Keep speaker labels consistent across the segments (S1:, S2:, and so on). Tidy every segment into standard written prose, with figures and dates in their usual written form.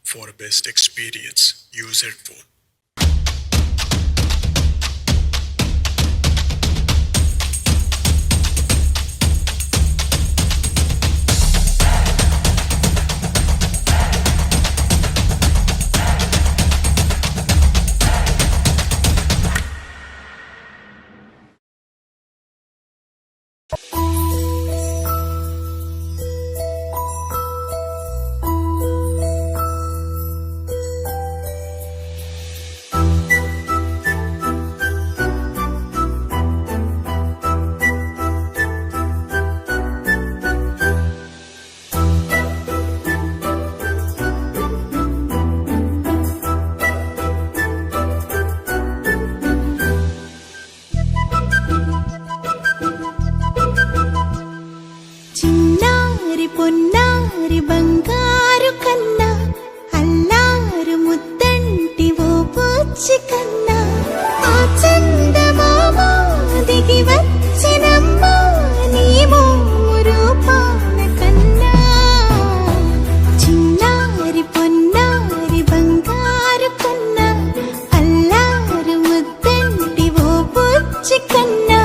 S1: for best experience. Use headphone.
S2: పొన్నారి బంగారు కన్నా అల్లారు ముద్దంటి ఓ పూచి కన్నా ఆ చందమామ దిగి వచ్చినమ్మ నీ రూపాల కన్నా చిన్నారి పొన్నారి బంగారు కన్నా అల్లారు ముద్దంటి ఓ పూచి కన్నా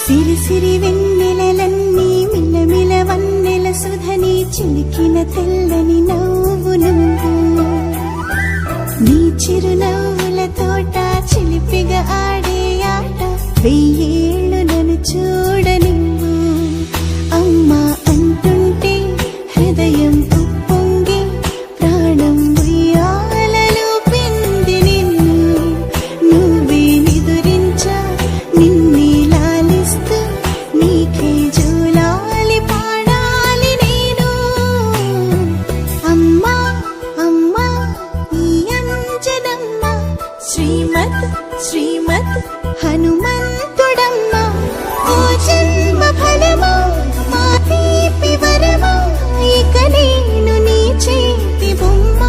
S2: సిరి సిరి వెన్నెలలన్నీ మిలమిల వన్నెల సుధని చిలికిన తెల్లని నవ్వు నువ్వు నీ చిరునవ్వుల తోట చిలిపిగా ఆడే ఆట వెయ్యేళ్ళు నన్ను చూడ నువ్వు అమ్మా అంటుంటే హృదయం ఉప్పొంగి ప్రాణం ఉయ్యాలలో పిండి నిన్ను నువ్వే నిదురించా నిన్నే నీకే జూలాలి పాడాలి నేను అమ్మా అమ్మా ఈ అంజనమ్మ శ్రీమత్ శ్రీమత్ హనుమంతుడమ్మ ఓ జన్మ ఫలమా మా తీపి వరమా ఇక నేను నీ చేతి బొమ్మ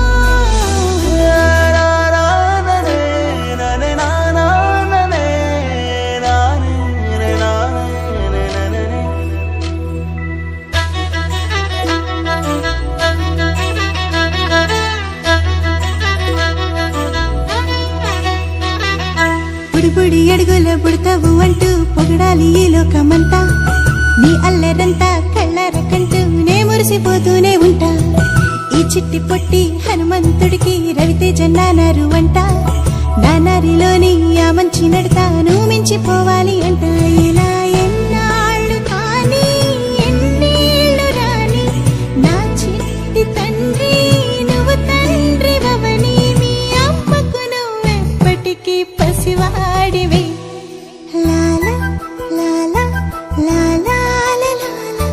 S2: బుడి అడుగుల బుడతావు అంటూ పొగడాలి ఈ లోకమంతా నీ అల్లరంతా కళ్ళరకంటూ నే మురిసిపోతూనే ఉంటా ఈ చిట్టి పొట్టి హనుమంతుడికి రవితేజ నానారు అంట నానారిలోని ఆ మంచి నడతాను మించిపోవాలి అంట ఇలా ఎన్నాళ్ళు కానీ ఎన్నేళ్ళు రాని నా చిట్టి తండ్రి నువ్వు తండ్రి వవని మీ అమ్మకు నువ్వెప్పటికీ పసివాడివి లాలా లాలా లాలా లాలా